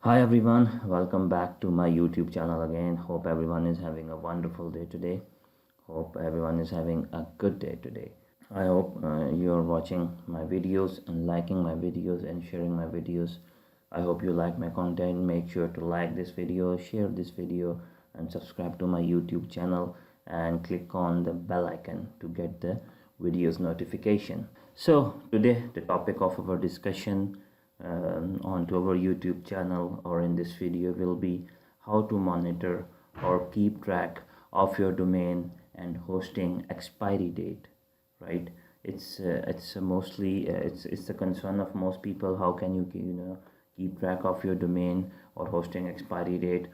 Hi everyone, welcome back to my YouTube channel again. Hope everyone is having a wonderful day today. Hope everyone is having a good day today. I hope you're watching my videos and liking my videos and sharing my videos. I hope you like my content. Make sure to like this video, share this video, and subscribe to my YouTube channel and click on the bell icon to get the videos notification. So today the topic of our discussion onto our YouTube channel or in this video will be how to monitor or keep track of your domain and hosting expiry date. Right, it's mostly it's the concern of most people. How can you keep track of your domain or hosting expiry date?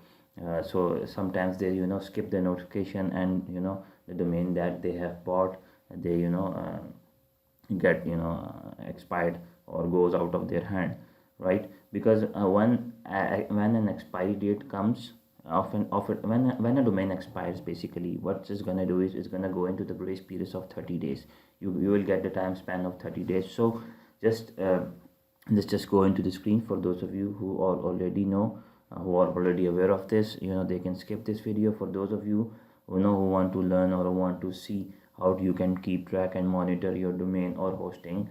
So sometimes they skip the notification, and the domain that they have bought, they get expired or goes out of their hand, right? Because when an expiry date comes, often when a domain expires, basically what it's gonna do is it's gonna go into the grace periods of 30 days. You will get the time span of 30 days. So just let's just go into the screen. For those of you who already know, who are already aware of this, they can skip this video. For those of you who want to learn or want to see how you can keep track and monitor your domain or hosting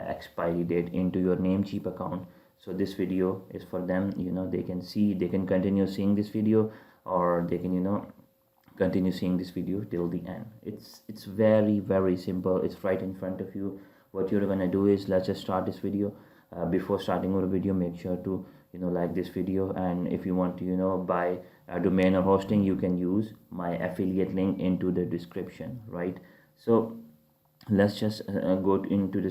expiry date into your Namecheap account, so this video is for them. They can continue seeing this video, or they can continue seeing this video till the end. It's very, very simple. It's right in front of you. What you're gonna do is, let's just start this video. Before starting our video, make sure to like this video, and if you want to buy a domain or hosting, you can use my affiliate link into the description, right? So let's just go onto the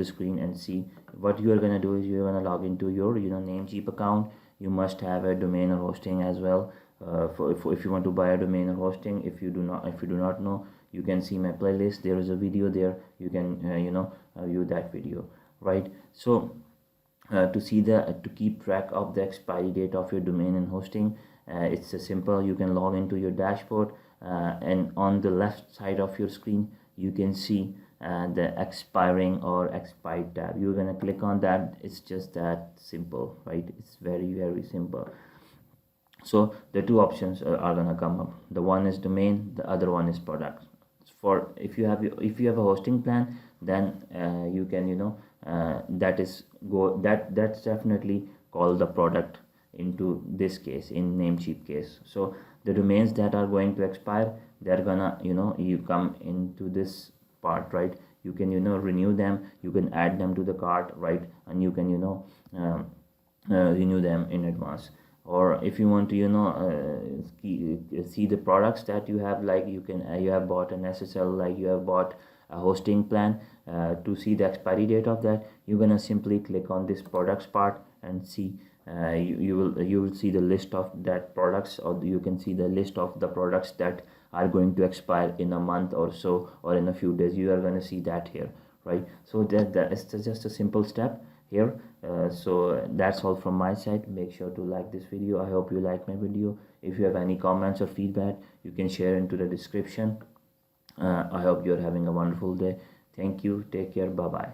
screen and see. What you are going to do is you're going to log into your Namecheap account. You must have a domain or hosting as well. If you want to buy a domain or hosting, if you do not know, you can see my playlist. There is a video there. You can view that video, right? So to keep track of the expiry date of your domain and hosting, it's simple. You can log into your dashboard, and on the left side of your screen you can see the expiring or expired tab. You're gonna click on that. It's just that simple, right? It's very, very simple. So the two options are gonna come up. The one is domain, the other one is product. For if you have a hosting plan, then you can that's definitely called the product into this case, in Namecheap case. So the domains that are going to expire, they're gonna you come into this part, right? You can renew them, you can add them to the cart, right? And you can renew them in advance. Or if you want to see the products that you have, like you have bought an SSL, like you have bought a hosting plan, to see the expiry date of that, you're gonna simply click on this products part and see. You will see the list of that products, or you can see the list of the products that are going to expire in a month or so, or in a few days. You are going to see that here, right? So that is just a simple step here. So that's all from my side. Make sure to like this video. I hope you like my video. If you have any comments or feedback, you can share into the description. I hope you're having a wonderful day. Thank you. Take care. Bye bye.